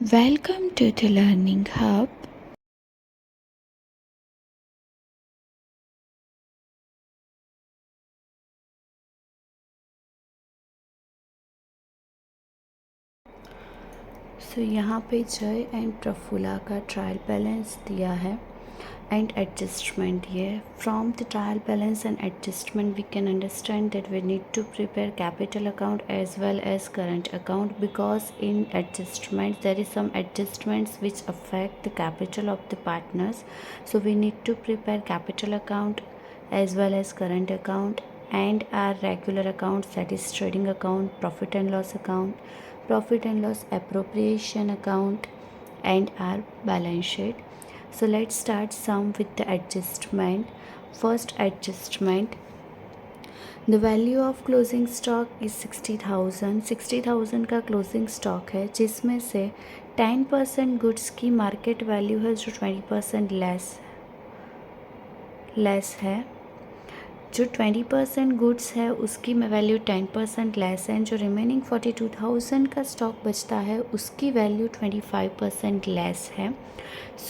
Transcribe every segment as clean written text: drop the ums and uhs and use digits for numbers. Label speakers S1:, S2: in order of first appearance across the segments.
S1: Welcome to the Learning Hub. यहाँ पे जय एंड प्रफुल्ला का ट्रायल बैलेंस दिया है and adjustment here. From the trial balance and adjustment we can understand that we need to prepare capital account as well as current account, because in adjustment there is some adjustments which affect the capital of the partners. So we need to prepare capital account as well as current account and our regular accounts, that is trading account, profit and loss account, profit and loss appropriation account, and our balance sheet. So let's start some with the adjustment. First adjustment, the value of closing stock is 60,000. 60,000 का closing stock है, जिसमें से 10% goods की market value है जो 20% less है। जो 20% goods है उसकी वैल्यू 10% लेस है। जो रिमेनिंग 42,000 का स्टॉक बचता है उसकी वैल्यू 25% लेस है।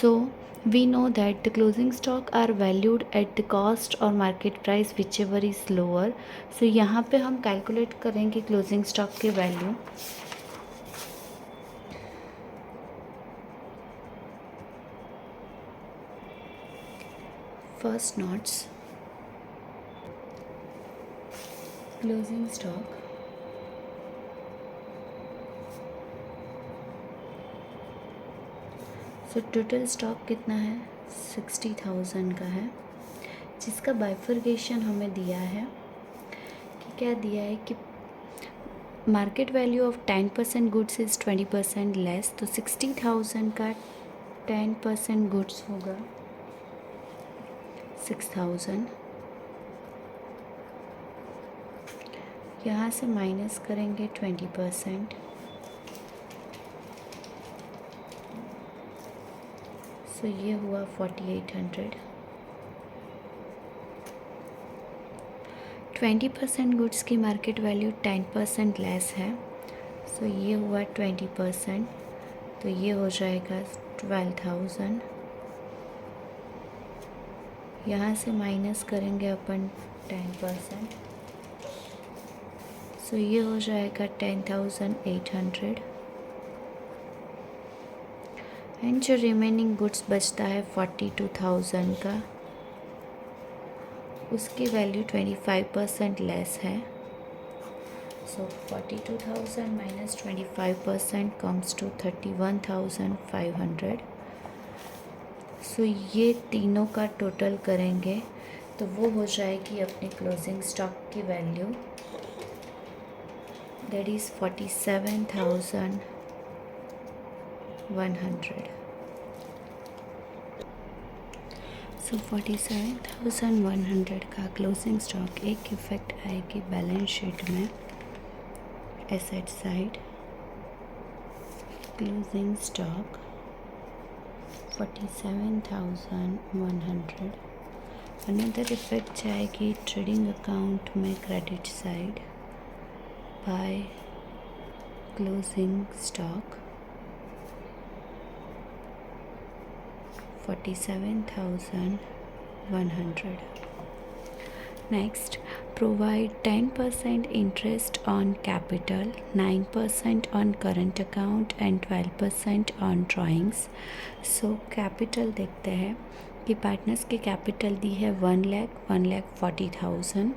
S1: सो we know that the closing stock are valued at the cost or market price whichever is lower. So यहाँ पे हम कैलकुलेट करेंगे closing stock की value. First notes, closing stock so total stock कितना है 60,000 का है, जिसका बाइफर्केशन हमें दिया है कि क्या दिया है कि market value of 10% goods is 20% less. तो 60,000 का 10% गुड्स होगा 6,000। यहाँ से माइनस करेंगे 20%, सो ये हुआ 4800। 20% गुड्स की मार्केट वैल्यू 10% लेस है, सो ये हुआ 20%, तो ये हो जाएगा 12,000। यहाँ से माइनस करेंगे अपन 10%, सो ये हो जाएगा 10,800। एंड जो रिमेनिंग गुड्स बचता है 42,000 का, उसकी वैल्यू 25% लेस है। सो 42,000 माइनस 25% कम्स टू 31,500। सो ये तीनों का टोटल करेंगे तो वो हो जाएगी अपने क्लोजिंग स्टॉक की वैल्यू, दैट इज़ 47,100। सो 47,100 का क्लोजिंग स्टॉक एक इफ़ेक्ट आएगी बैलेंस शीट में asset side. Closing stock 47,100। Another effect जाएगी ट्रेडिंग अकाउंट में credit side by closing stock 47,100। Next, provide 10% interest on capital, 9% on current account and 12% on drawings. So capital देखते हैं कि partners की capital दी है 1,40,000।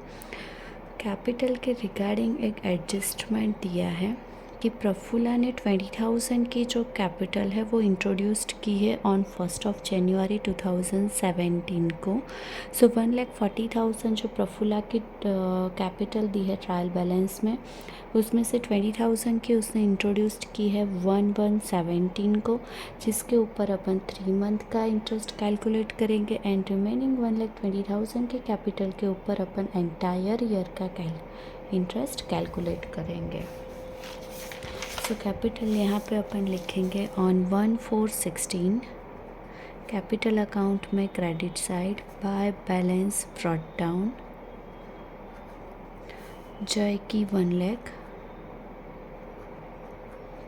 S1: Capital के regarding एक एडजस्टमेंट दिया है कि प्रफुल्ला ने 20,000 की जो कैपिटल है वो इंट्रोड्यूस्ड की है ऑन 1 जनवरी 2017 को। सो 1,40,000 जो प्रफुल्ला की कैपिटल दी है ट्रायल बैलेंस में, उसमें से 20,000 की उसने इंट्रोड्यूस्ड की है 1/1/17 को, जिसके ऊपर अपन 3 मंथ का इंटरेस्ट कैलकुलेट करेंगे एंड रिमेनिंग 1,20,000 के कैपिटल के ऊपर अपन एंटायर ईयर का इंटरेस्ट कैलकुलेट करेंगे। तो कैपिटल यहाँ पे अपन लिखेंगे ऑन 1/4/16 कैपिटल अकाउंट में credit side by balance brought down. जय की 1 लाख,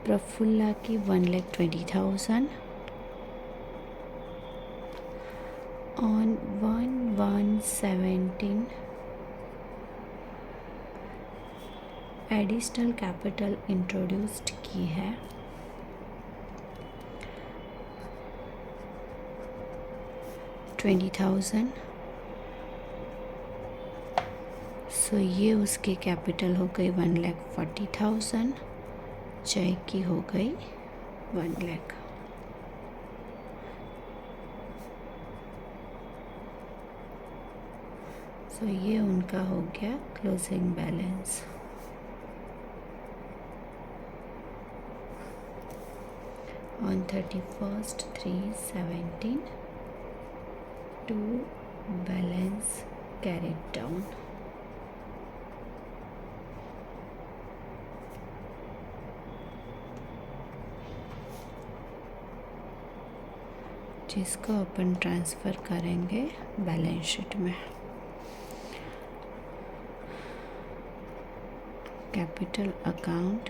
S1: प्रफुल्ला की 1,20,000 on 1/1/17 एडिशनल कैपिटल इंट्रोड्यूस्ड की है 20,000। सो ये उसकी कैपिटल हो गई 1,40,000। जय की हो गई 1 लाख। सो ये उनका हो गया closing balance. On 31st 3/17 to balance carried down। जिसको अपन ट्रांसफ़र करेंगे बैलेंस शीट में। कैपिटल अकाउंट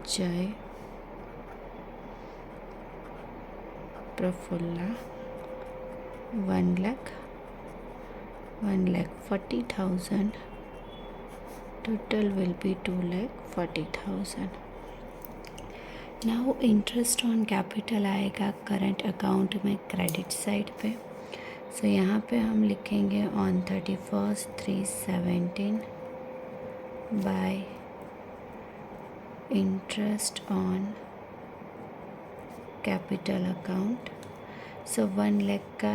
S1: जय Prafulla 1,40,000। Total will be 2,40,000। Now interest on capital आएगा करंट अकाउंट में क्रेडिट साइड पे। सो यहाँ पे हम लिखेंगे on 31st 3/17 by interest on capital account. So 1 lakh का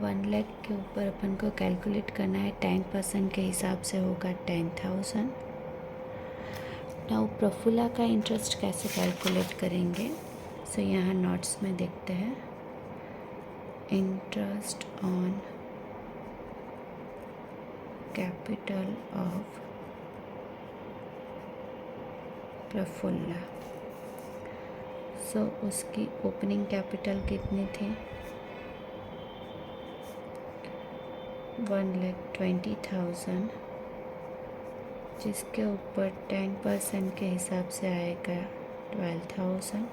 S1: 1 लाख के ऊपर अपन को कैलकुलेट करना है 10% के हिसाब से होगा 10,000। नाउ प्रफुल्ला का इंटरेस्ट कैसे कैलकुलेट करेंगे। सो यहाँ नोट्स में देखते हैं interest on capital of Prafulla. So उसकी ओपनिंग कैपिटल कितनी थी 1,20,000, जिसके ऊपर 10% के हिसाब से आएगा 12,000।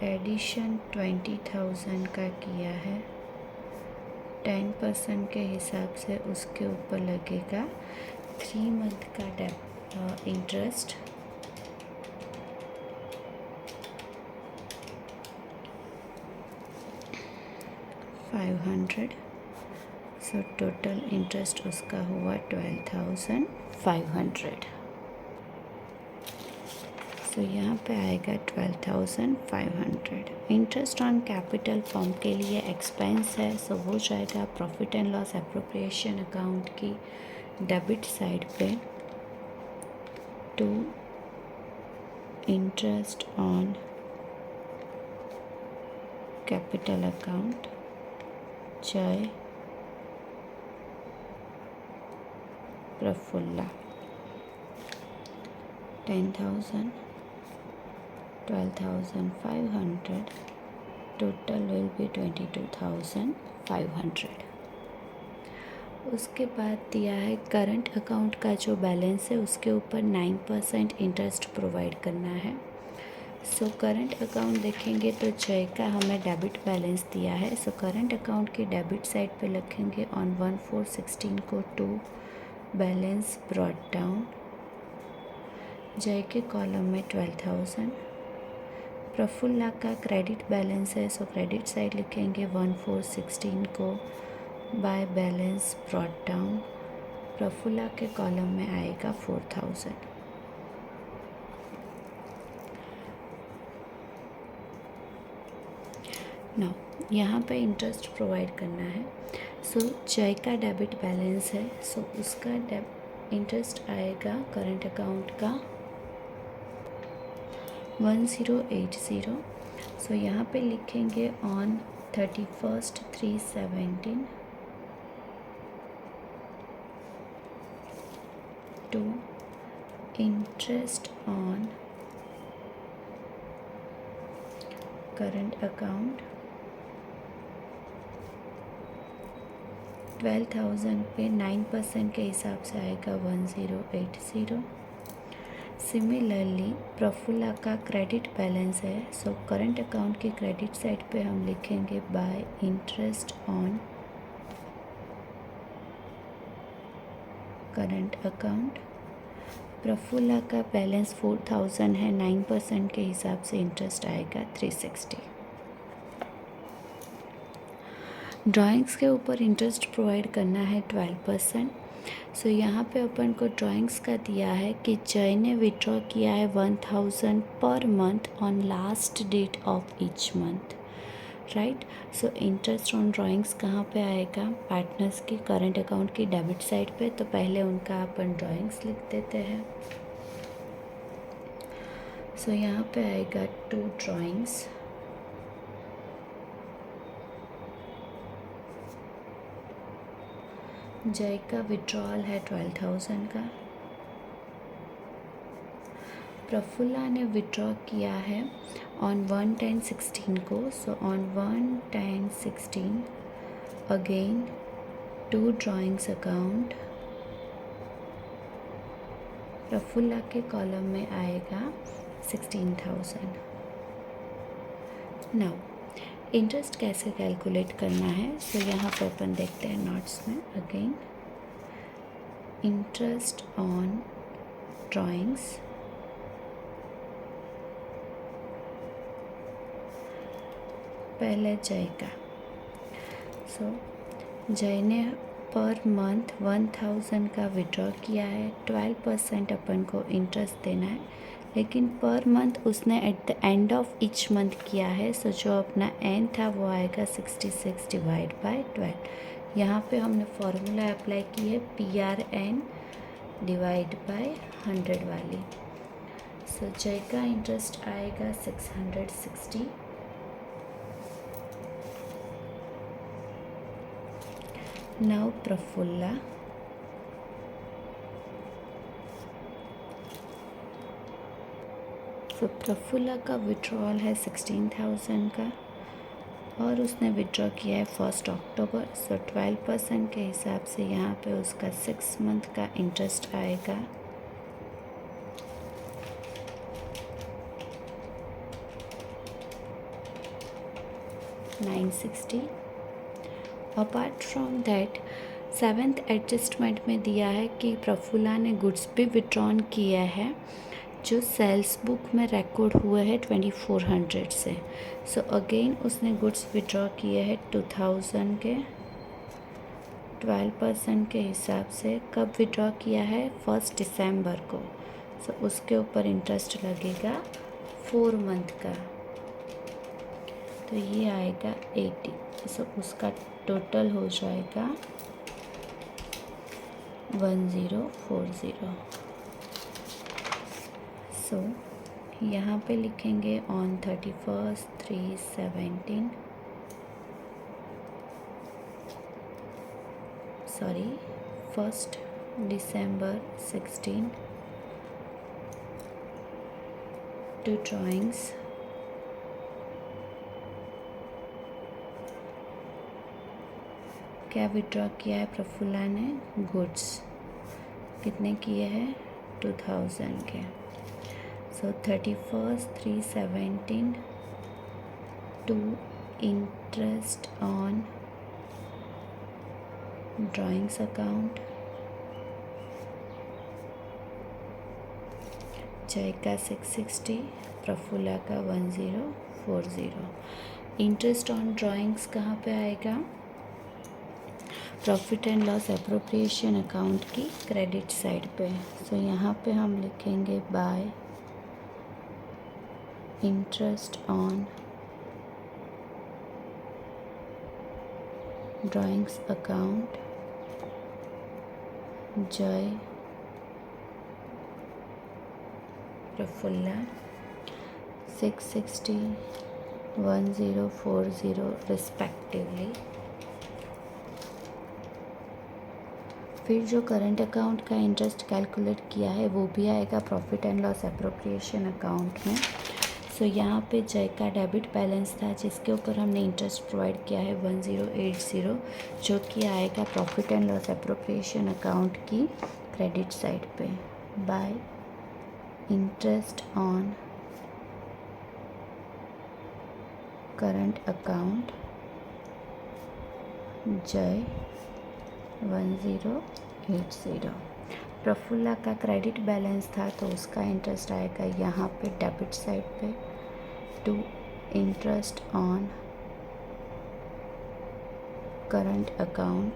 S1: एडिशन 20,000 का किया है 10% के हिसाब से उसके ऊपर लगेगा 3 मंथ का इंटरेस्ट 500। सो टोटल इंटरेस्ट उसका हुआ 12,500। सो यहाँ पे आएगा 12,500। इंटरेस्ट ऑन कैपिटल फॉर्म के लिए एक्सपेंस है। सो वो जाएगा profit and loss appropriation account की डेबिट साइड पे to interest on capital account जय प्रफुल्ला 10,000 12,500 टोटल विल बी 22,500। उसके बाद दिया है करंट अकाउंट का जो बैलेंस है उसके ऊपर 9% इंटरेस्ट प्रोवाइड करना है। सो करंट अकाउंट देखेंगे तो जय का हमें डेबिट बैलेंस दिया है। सो करंट अकाउंट की डेबिट साइड पे लिखेंगे ऑन 1/4/16 को टू बैलेंस ब्रॉट डाउन। जय के कॉलम में 12,000। प्रफुल्ला का क्रेडिट बैलेंस है। सो क्रेडिट साइड लिखेंगे 1/4/16 को by balance brought down. Prafulla के कॉलम में आएगा 4,000। नाउ यहाँ पे इंटरेस्ट प्रोवाइड करना है। सो जय का डेबिट बैलेंस है। सो उसका इंटरेस्ट आएगा करंट अकाउंट का 1080। सो यहाँ पे लिखेंगे on 31st 3/17 to interest on current account 12,000 पे 9% के हिसाब से आएगा 1080। सिमिलरली प्रफुल्ला का क्रेडिट बैलेंस है, सो करंट अकाउंट की क्रेडिट साइड पे हम लिखेंगे bye interest on current account. Prafulla का बैलेंस 4,000 है, 9% के हिसाब से इंटरेस्ट आएगा 360। ड्राइंग्स के ऊपर इंटरेस्ट प्रोवाइड करना है 12%। सो यहाँ पे अपन को ड्राइंग्स का दिया है कि जय ने विड्रॉ किया है 1,000 पर month on last date of each month, right. So interest on drawings कहाँ पे आएगा? पार्टनर्स की करंट अकाउंट की डेबिट साइड पे। तो पहले उनका अपन ड्राइंग्स लिख देते हैं। सो यहाँ पे आएगा 2 ड्राइंग्स, जय का विड्रॉल है 12,000 का। प्रफुल्ला ने विड्रॉ किया है ऑन 1/10/16 को। So on 1/10/16 again 2 drawings account. Prafulla के कॉलम में आएगा 16,000। नाउ इंटरेस्ट कैसे कैलकुलेट करना है? सो यहाँ पर अपन देखते हैं नोट्स में। अगेन इंटरेस्ट ऑन ड्राइंग्स पहले जय का। सो जय ने पर मंथ 1,000 का विड्रॉ किया है, 12% अपन को इंटरेस्ट देना है, लेकिन पर मंथ उसने at the end of each month किया है। सो जो अपना एन था वो आएगा 66 डिवाइड बाय 12। यहाँ पे हमने फॉर्मूला अप्लाई की है PRN डिवाइड बाय 100 वाली। सो जय का इंटरेस्ट आएगा 660। नाउ प्रफुल्ला, तो प्रफुल्ला का विड्रॉल है 16,000 का और उसने विड्रॉ किया है 1 अक्टूबर। सो 12% के हिसाब से यहाँ पे उसका 6 मंथ का इंटरेस्ट आएगा 960। Apart from that 7th adjustment में दिया है कि प्रफुल्ला ने गुड्स भी विड्रॉन किया है जो सेल्स बुक में रिकॉर्ड हुए हैं 2400 से। सो अगेन उसने गुड्स विड्रॉ किए हैं 2000 के 12% के हिसाब से। कब विड्रॉ किया है? 1 दिसंबर को। सो उसके ऊपर इंटरेस्ट लगेगा 4 मंथ का, तो ये आएगा 80। सो उसका टोटल हो जाएगा 1040। सो यहाँ पे लिखेंगे on 31st 3/17 sorry 1st December 16 2 drawings. क्या विड्रॉ किया है प्रफुल्ला ने? गुड्स। कितने किए हैं? 2000 के। So 31st 3/17 to interest on drawings account. Jay का 660, प्रफुल्ला का 1040। इंटरेस्ट ऑन ड्राइंग्स कहाँ पे आएगा? Profit and loss appropriation account की क्रेडिट साइड पे। सो यहाँ पे हम लिखेंगे bye interest on drawings account जय प्रफुल्ला 660 1040 रिस्पेक्टिवली। फिर जो करंट अकाउंट का इंटरेस्ट कैलकुलेट किया है वो भी आएगा profit and loss appropriation account में। सो यहाँ पे जय का डेबिट बैलेंस था जिसके ऊपर हमने इंटरेस्ट प्रोवाइड किया है 1080, जो कि आएगा profit and loss appropriation account की क्रेडिट साइड पे bye interest on current account जय 1080। प्रफुल्ला का क्रेडिट बैलेंस था तो उसका इंटरेस्ट आएगा यहाँ पे डेबिट साइड पे to interest on current account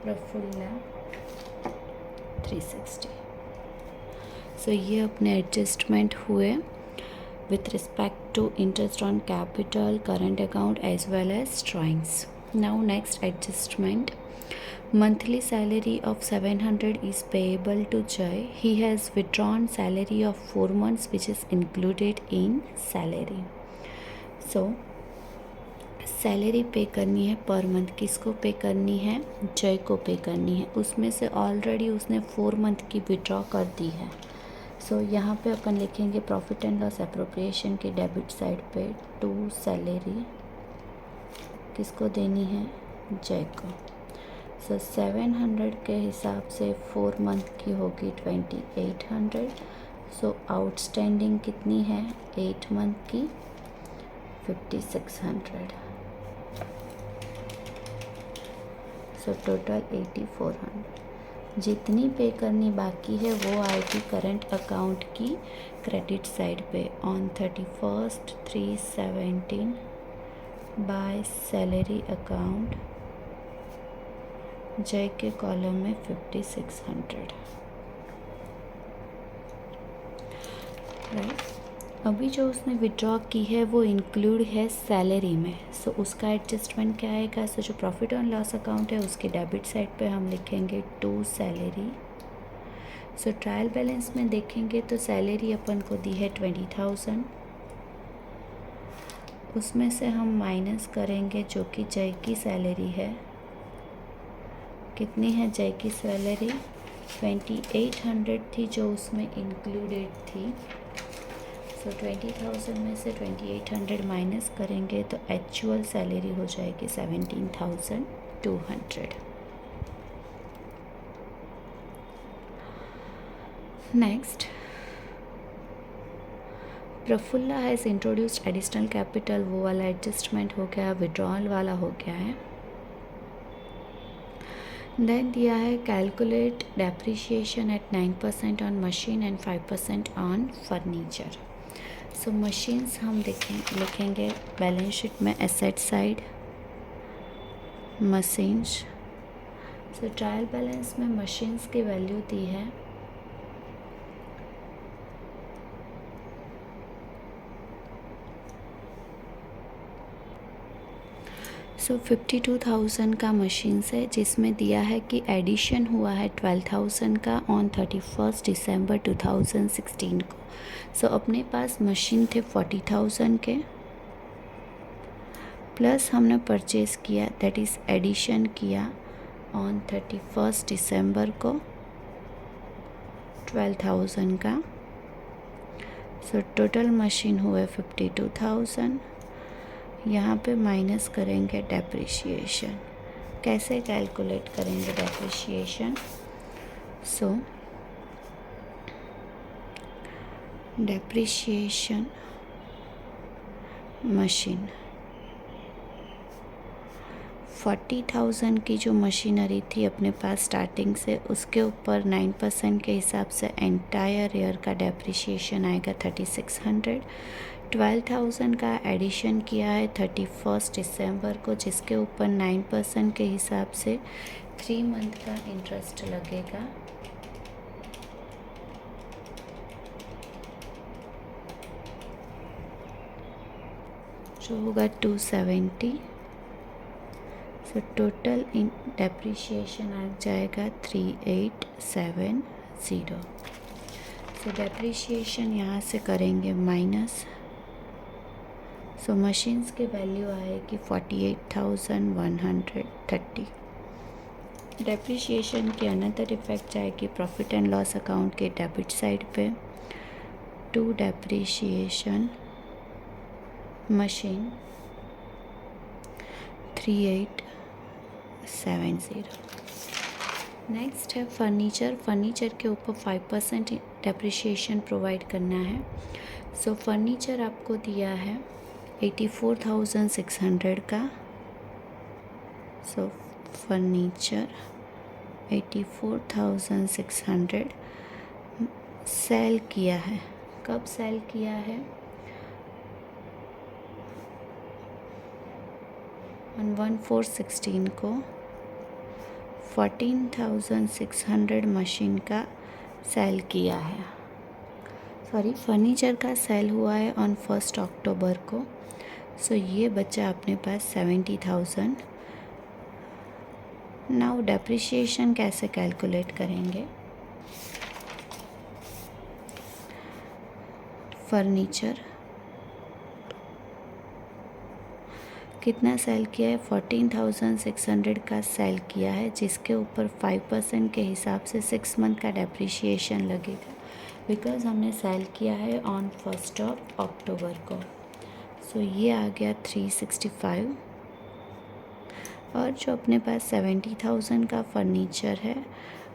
S1: Prafulla 360। So ये अपने एडजस्टमेंट हुए with respect to interest on capital, current account as well as drawings. Now next adjustment. Monthly salary of 700 is payable to Jay. He has withdrawn salary of 4 months which is included in salary. So salary पे करनी है per month, किसको पे करनी है? जय को पे करनी है। उसमें से ऑलरेडी उसने 4 मंथ की विड्रॉ कर दी है। सो यहाँ पे अपन लिखेंगे प्रॉफिट एंड लॉस एप्रोप्रिएशन के डेबिट साइड पे टू सैलरी, किसको देनी है? जय को। सो 700 के हिसाब से 4 मंथ की होगी 2800। सो आउटस्टैंडिंग कितनी है 8 मंथ की? 5600। So total 8400। जितनी पे करनी बाकी है वो आएगी करंट अकाउंट की क्रेडिट साइड पे on 31st 3/17 by salary account जय के कॉलम में 5600। राइट, अभी जो उसने विड्रॉ की है वो इंक्लूड है सैलरी में। सो उसका एडजस्टमेंट क्या आएगा? सो जो प्रॉफिट एंड लॉस अकाउंट है उसके डेबिट साइड पे हम लिखेंगे to salary. So trial balance में देखेंगे तो सैलरी अपन को दी है 20,000, उसमें से हम माइनस करेंगे जो कि जय की सैलरी है। कितनी है जय की सैलरी? 2800 थी जो उसमें इंक्लूडेड थी। सो 20,000 में से 2800 माइनस करेंगे तो एक्चुअल सैलरी हो जाएगी 17,200। Next, Prafulla has introduced additional capital, वो वाला एडजस्टमेंट हो गया, विड्रॉल वाला हो गया है। देन दिया है calculate depreciation eight 9% on machine and 5% on furniture. So machines हम लिखेंगे बैलेंस शीट में एसेट साइड मशीन्स। सो ट्रायल बैलेंस में मशीन्स की वैल्यू दी है सो 52,000 का मशीन्स है, जिसमें दिया है कि एडिशन हुआ है 12,000 का ऑन 31 दिसंबर 2016 को। सो अपने पास मशीन थे 40,000 के, प्लस हमने परचेज़ किया दैट इज़ एडिशन किया ऑन 31 दिसंबर को 12,000 का। सो टोटल मशीन हुए 52,000। यहाँ पे माइनस करेंगे डेप्रिसिएशन। कैसे कैलकुलेट करेंगे डेप्रिसिएशन? सो डेप्रिसिएशन मशीन 40,000 की जो मशीनरी थी अपने पास स्टार्टिंग से, उसके ऊपर 9% के हिसाब से एंटायर ईयर का डेप्रिसिएशन आएगा 3600। 12,000 का एडिशन किया है 31 दिसंबर को, जिसके ऊपर 9% के हिसाब से 3 मंथ का इंटरेस्ट लगेगा। जो होगा 270। सो टोटल इन डेप्रिसिएशन आ जाएगा 3870। सो डेप्रिसिएशन यहाँ से करेंगे माइनस। सो मशीन्स की वैल्यू आएगी 48,130। डेप्रिसिएशन की अनदर इफेक्ट जाएगी प्रॉफिट एंड लॉस अकाउंट के डेबिट साइड पे। To depreciation machine 3870। नेक्स्ट है फर्नीचर। फर्नीचर के ऊपर 5% डेप्रिसिएशन प्रोवाइड करना है। सो फर्नीचर आपको दिया है 84,600 का। सो फर्नीचर 84,600 सेल किया है। कब सेल किया है? ऑन 1/4/16 को 14,600 मशीन का सेल किया है। सॉरी, फर्नीचर का सेल हुआ है ऑन 1 अक्टूबर को। सो ये बचा अपने पास 70,000। नाउ डेप्रिसिएशन कैसे कैलकुलेट करेंगे? फर्नीचर कितना सेल किया है? 14,600 का सेल किया है, जिसके ऊपर 5% के हिसाब से 6 मंथ का डेप्रिसिएशन लगेगा, बिकॉज हमने सेल किया है ऑन 1 अक्टूबर को। सो ये आ गया 365। और जो अपने पास 70,000 का फर्नीचर है,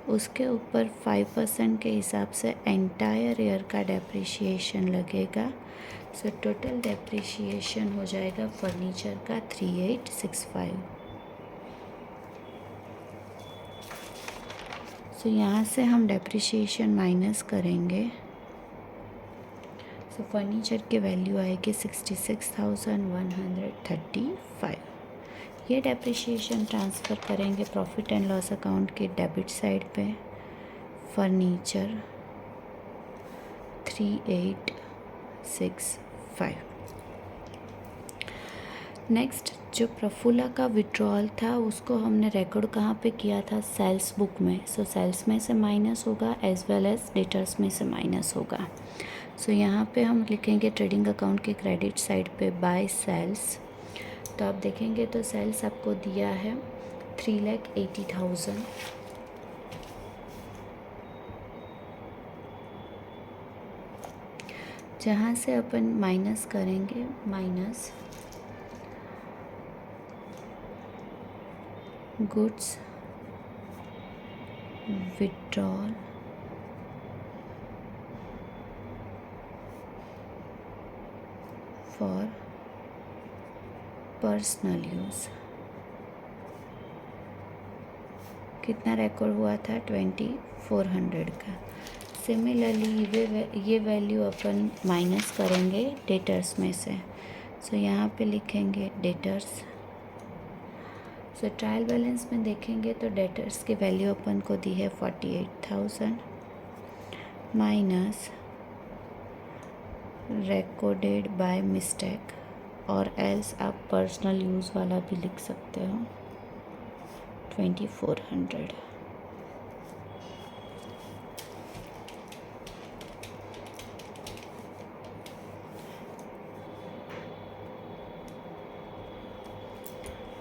S1: उसके ऊपर 5% के हिसाब से एंटायर ईयर का डेप्रिसिएशन लगेगा। सो टोटल डेप्रिसिएशन हो जाएगा फर्नीचर का 3865। सो यहाँ से हम डेप्रिसिएशन माइनस करेंगे। सो फर्नीचर की वैल्यू आएगी 66,135। ये डेप्रिसिएशन ट्रांसफ़र करेंगे प्रॉफिट एंड लॉस अकाउंट के डेबिट साइड पे। फर्नीचर 3865। नेक्स्ट, जो प्रफुल्ला का विड्रॉल था उसको हमने रिकॉर्ड कहाँ पे किया था? सेल्स बुक में। सो सेल्स में से माइनस होगा एज वेल एज डेटर्स में से माइनस होगा। सो यहाँ पे हम लिखेंगे ट्रेडिंग अकाउंट के क्रेडिट साइड पे बाय सेल्स। तो आप देखेंगे तो सेल्स आपको दिया है 3,80,000। जहाँ से अपन माइनस करेंगे, minus goods withdrawal for personal use. कितना रिकॉर्ड हुआ था? 2,400 का। सिमिलरली ये वैल्यू अपन माइनस करेंगे डेटर्स में से। सो यहाँ पे लिखेंगे डेटर्स। सो ट्रायल बैलेंस में देखेंगे तो डेटर्स की वैल्यू अपन को दी है 48,000 माइनस रिकॉर्डेड बाय मिस्टेक, और एल्स आप पर्सनल यूज़ वाला भी लिख सकते हो 2,400।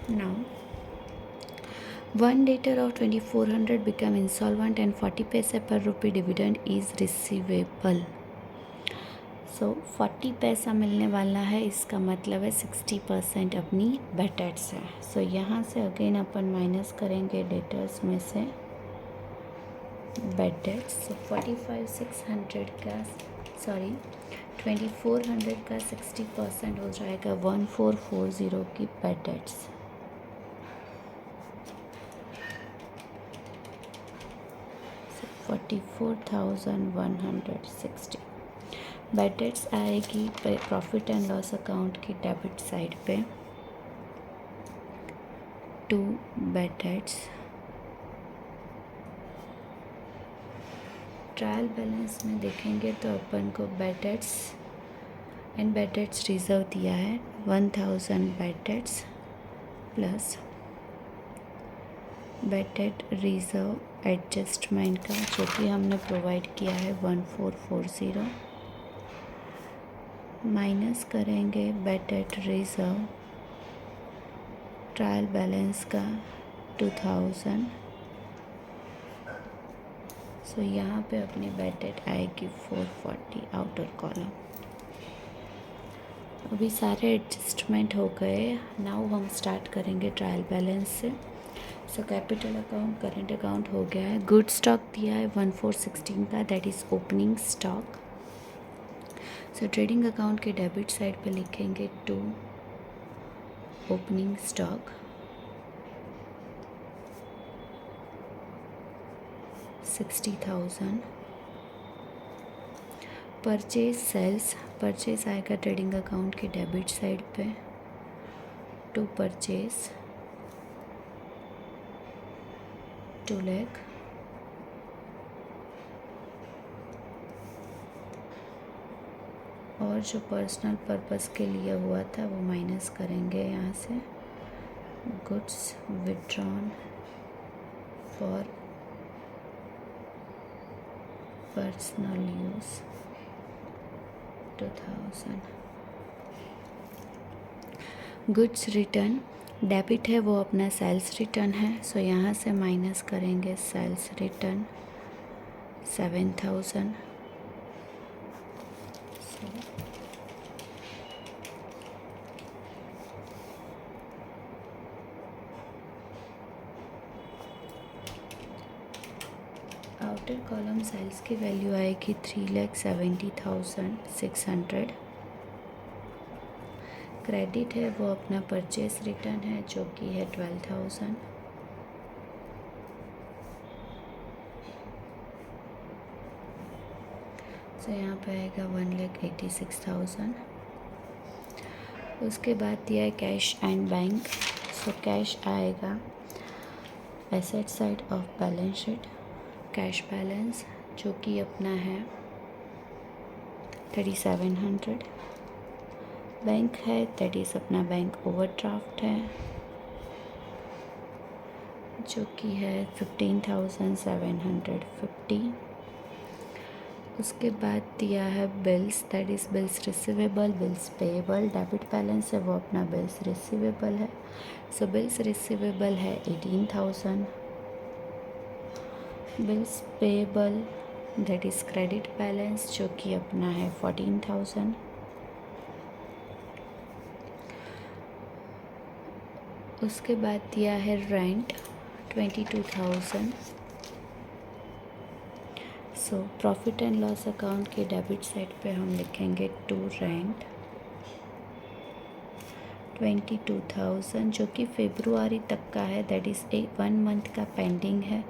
S1: Now, one debtor of 2,400 become insolvent and 40 पैसे per rupee dividend is receivable. सो 40 पैसा मिलने वाला है, इसका मतलब है 60% अपनी डेटर्स है। सो यहाँ से अगेन अपन माइनस करेंगे डेटर्स में से डेटर्स। सो 45,600 का 2,400 का 60% हो जाएगा 1,440 की डेटर्स। सो 44,160 बैड डेट्स आएगी प्रॉफिट एंड लॉस अकाउंट की डेबिट साइड पे। 2 बैड डेट्स। ट्रायल बैलेंस में देखेंगे तो अपन को bad debts and bad debts reserve दिया है 1,000 bad debts plus bad debt reserve adjustment का, जो कि हमने प्रोवाइड किया है 1,440 माइनस करेंगे bad debt reserve trial balance का 2,000 सो यहाँ पे अपनी बेड डेट आएगी 440 आउटर कॉलम। अभी सारे एडजस्टमेंट हो गए। नाउ हम स्टार्ट करेंगे ट्रायल बैलेंस से। So capital account, current account हो गया है। गुड स्टॉक दिया है 1416 का, that is opening stock. So trading account के डेबिट साइड पे लिखेंगे 2 opening stock, 60,000। Purchase sales, purchase आएगा ट्रेडिंग अकाउंट के डेबिट साइड पे 2 परचेज 2 लाख। और जो पर्सनल पर्पस के लिए हुआ था वो माइनस करेंगे यहाँ से। Goods withdrawn for personal use 2000। Goods return debit है, वो अपना सेल्स रिटर्न है। सो यहाँ से माइनस करेंगे sales return 7000। Outer column sales की वैल्यू आएगी 3,70,600। क्रेडिट है, वो अपना परचेस रिटर्न है जो कि है 12,000। सो यहाँ पे आएगा 1,86,000। उसके बाद दिया है cash and bank. So cash आएगा asset side of balance sheet, cash balance जो कि अपना है 3,700। बैंक है दैट इज़ अपना बैंक ओवरड्राफ्ट है जो कि है 15,750। उसके बाद दिया है bills, that is bills receivable, bills payable. Debit balance है वो अपना बिल्स रिसीवेबल है। सो बिल्स रिसीवेबल है 18,000। Bills payable that is credit balance जो कि अपना है 14,000। उसके बाद दिया है rent 22,000। So profit and loss account के डेबिट साइड पे हम लिखेंगे 2 रेंट 22,000 जो कि फरवरी तक का है, दैट इज़ 1 मंथ का पेंडिंग है।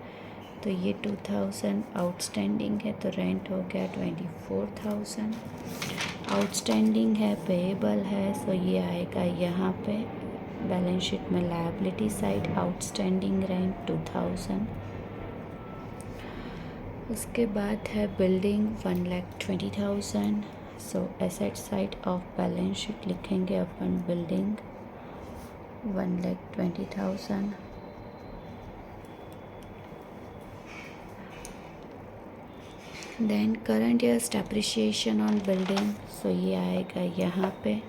S1: तो ये 2,000 आउटस्टैंडिंग है, तो रेंट हो गया 24,000। आउटस्टैंडिंग है, पेएबल है, सो ये आएगा यहाँ पे बैलेंस शीट में लायबिलिटी साइड, आउटस्टैंडिंग रेंट 2,000। उसके बाद है building 1,20,000। So asset side of balance sheet लिखेंगे अपन building 1,20,000। Then current years depreciation on building, so ये आएगा यहाँ पे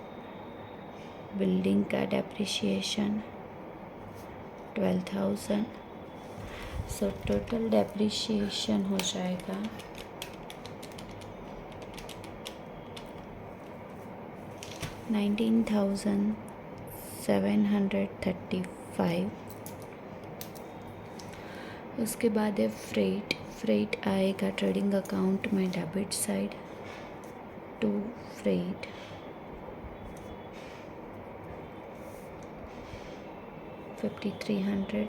S1: बिल्डिंग का डेप्रिसिएशन 12,000। सो टोटल डेप्रिसिएशन हो जाएगा 19,735। उसके बाद है फ्रेट, फ्रेट आएगा ट्रेडिंग अकाउंट में debit side 2 freight 5,300।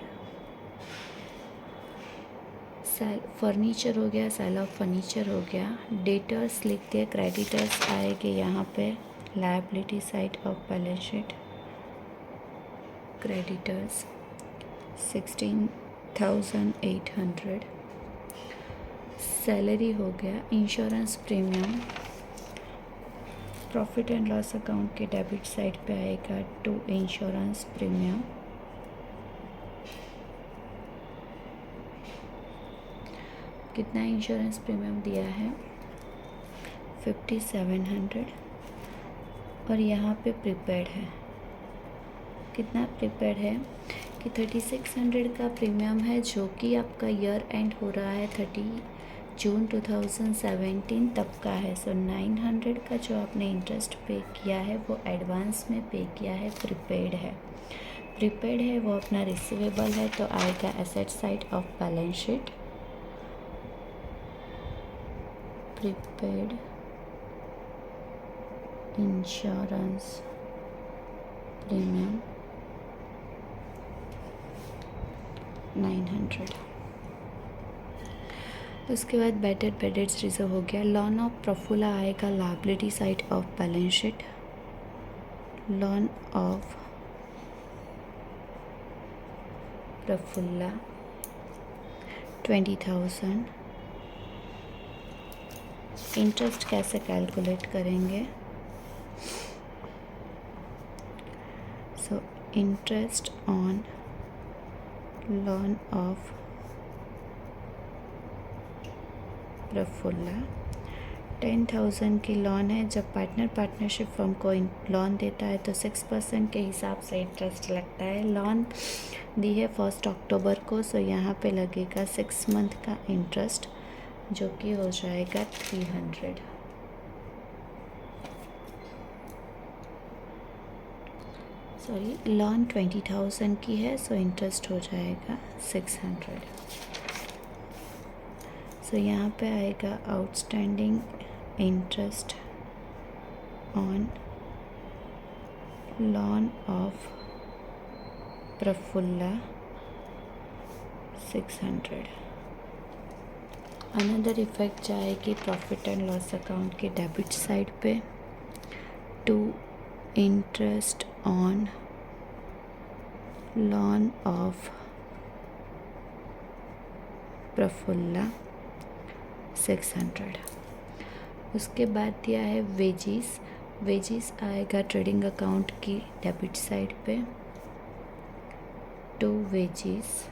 S1: Sale furniture हो गया, सेल ऑफ फर्नीचर हो गया। डेटर्स लिख दिए, क्रेडिटर्स आएंगे यहाँ पे liability side of balance sheet, creditors 16,800। Salary हो गया। Insurance premium profit and loss account के डेबिट साइड पे आएगा 2 इंश्योरेंस प्रीमियम। कितना इंश्योरेंस प्रीमियम दिया है 5,700। और यहाँ पे प्रीपेड है, कितना प्रीपेड है कि 3,600 का प्रीमियम है जो कि आपका ईयर एंड हो रहा है जून 2017 तब का है। सो 900 का जो आपने इंटरेस्ट पे किया है वो एडवांस में पे किया है, प्रीपेड है। प्रीपेड है वो अपना रिसीवेबल है, तो आएगा asset side of balance sheet. Prepaid insurance premium 900। उसके बाद बेटर बेडेड्स रिजर्व हो गया। लॉन ऑफ प्रफुल्ला आएगा liability side of balance sheet. Lawn of Prafulla 20,000। Interest कैसे कैलकुलेट करेंगे? सो interest on lawn of Prafulla 10,000 की लोन है। जब पार्टनरशिप फर्म को लोन देता है तो 6% के हिसाब से इंटरेस्ट लगता है। लोन दी है 1 अक्टूबर को, सो यहाँ पे लगेगा 6 मंथ का इंटरेस्ट, जो कि हो जाएगा 300। सॉरी, लोन 20,000 की है, सो इंटरेस्ट हो जाएगा 600। सो यहाँ पे आएगा outstanding interest on loan of Prafulla 600। Another effect जाएगी प्रॉफिट एंड लॉस अकाउंट के डेबिट साइड पे। To interest on loan of Prafulla 600। उसके बाद दिया है वेजिस। वेजिस आएगा ट्रेडिंग अकाउंट की डेबिट साइड पे। To wages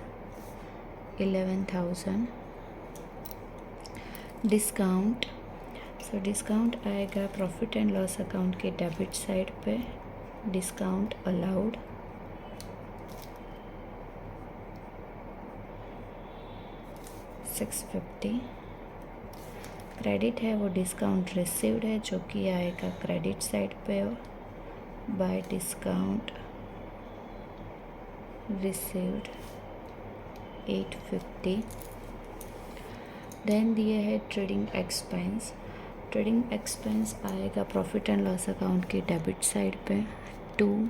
S1: 11,000। Discount, so discount आएगा प्रॉफिट एंड लॉस अकाउंट के डेबिट साइड पे। Discount allowed 650। क्रेडिट है वो डिस्काउंट रिसीव्ड है, जो कि आएगा क्रेडिट साइड पे। By discount received 850। देन दिए है ट्रेडिंग एक्सपेंस। ट्रेडिंग एक्सपेंस आएगा प्रॉफिट एंड लॉस अकाउंट की डेबिट साइड पे। To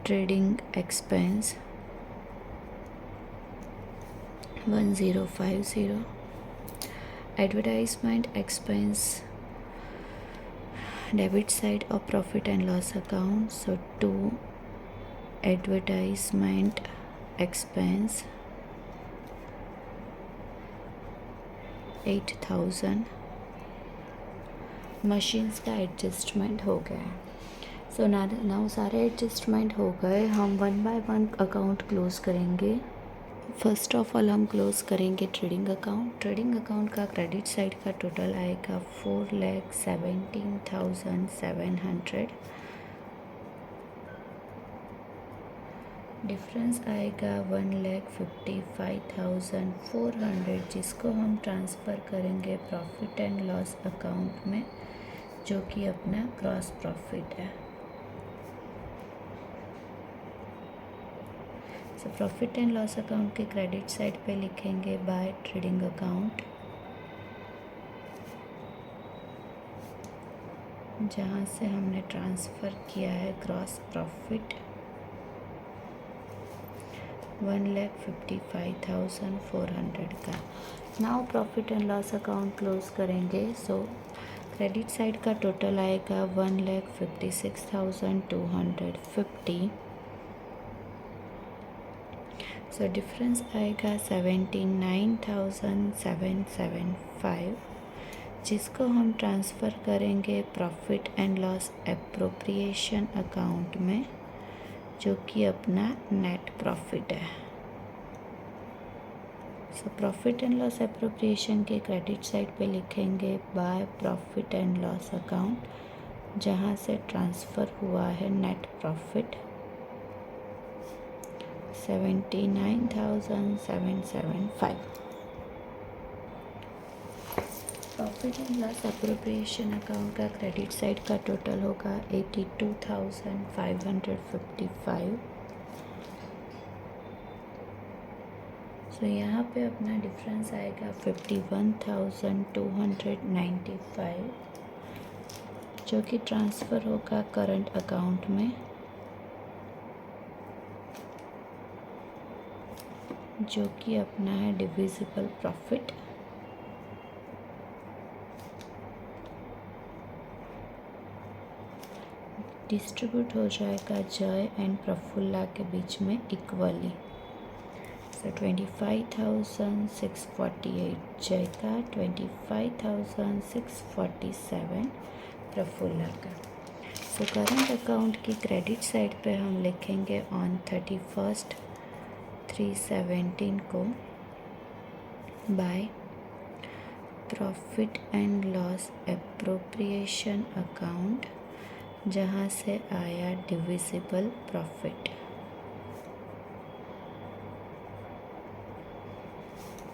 S1: trading expense 1050। Advertisement expense debit side of profit and loss account, so to advertisement expense 8,000। Machines का adjustment हो गया है। So now सारे एडजस्टमेंट हो गए। हम 1 बाय 1 अकाउंट क्लोज करेंगे। फर्स्ट ऑफ ऑल हम क्लोज करेंगे ट्रेडिंग अकाउंट। ट्रेडिंग अकाउंट का क्रेडिट साइड का टोटल आएगा 4,17,700। डिफरेंस आएगा 1,55,400, जिसको हम ट्रांसफ़र करेंगे प्रॉफिट एंड लॉस अकाउंट में, जो कि अपना ग्रॉस प्रॉफिट है। So profit and loss account के क्रेडिट साइड पे लिखेंगे बाय ट्रेडिंग अकाउंट, जहाँ से हमने ट्रांसफ़र किया है ग्रॉस प्रॉफिट 1,55,400 का। Now profit and loss account close करेंगे। सो क्रेडिट साइड का टोटल आएगा 1,56,250। सो डिफरेंस आएगा 79,775, जिसको हम ट्रांसफ़र करेंगे profit and loss appropriation account में, जो कि अपना नेट प्रॉफिट है। So profit and loss appropriation के क्रेडिट साइड पे लिखेंगे by profit and loss account, जहाँ से ट्रांसफ़र हुआ है net profit 79,775। Profit and loss appropriation account का क्रेडिट साइड का टोटल होगा 82,555। सो यहाँ पे अपना डिफरेंस आएगा 51,295, जो कि ट्रांसफ़र होगा करंट अकाउंट में, जो कि अपना है डिविजिबल प्रॉफिट। डिस्ट्रीब्यूट हो जाएगा जय एंड प्रफुल्ला के बीच में इक्वली। सो 25,648 जय का, 25,647 प्रफुल्ला का। सो करंट अकाउंट की क्रेडिट साइड पे हम लिखेंगे ऑन 31/3/17 को by profit and loss appropriation account, जहाँ से आया डिविजिबल प्रॉफिट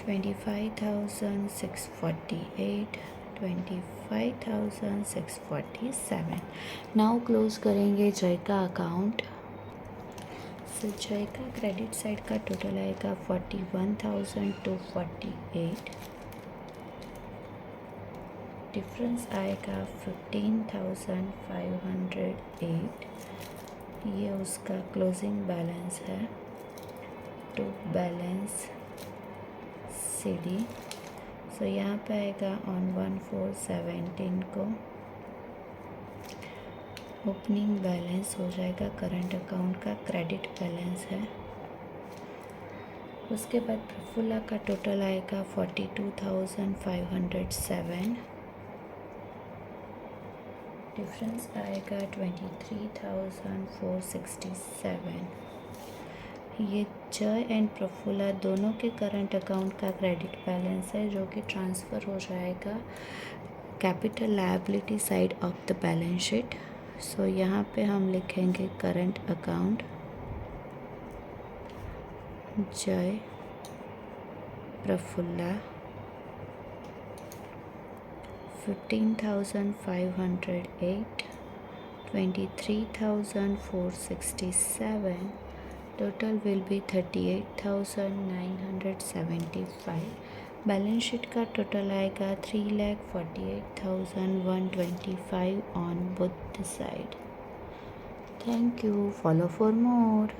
S1: 25,648, 25,647। नाउ क्लोज करेंगे जय का अकाउंट। सो जय का क्रेडिट साइड का टोटल आएगा 41,248, डिफरेंस आएगा 15,508। ये उसका क्लोजिंग बैलेंस है टू बैलेंस CD। सो यहाँ पे आएगा ऑन 1/4/17 को ओपनिंग बैलेंस हो जाएगा, करंट अकाउंट का क्रेडिट बैलेंस है। उसके बाद प्रफुल्ला का टोटल आएगा 42,507, डिफरेंस आएगा 23,467। ये जय एंड प्रफुल्ला दोनों के करंट अकाउंट का क्रेडिट बैलेंस है, जो कि ट्रांसफ़र हो जाएगा capital liability side of the balance sheet. So यहाँ पे हम लिखेंगे करंट अकाउंट जय Prafulla 15,508, 23,467, total will be 38,975। Balance sheet का टोटल आएगा 3,48,125 on both the side. Thank you, follow for more.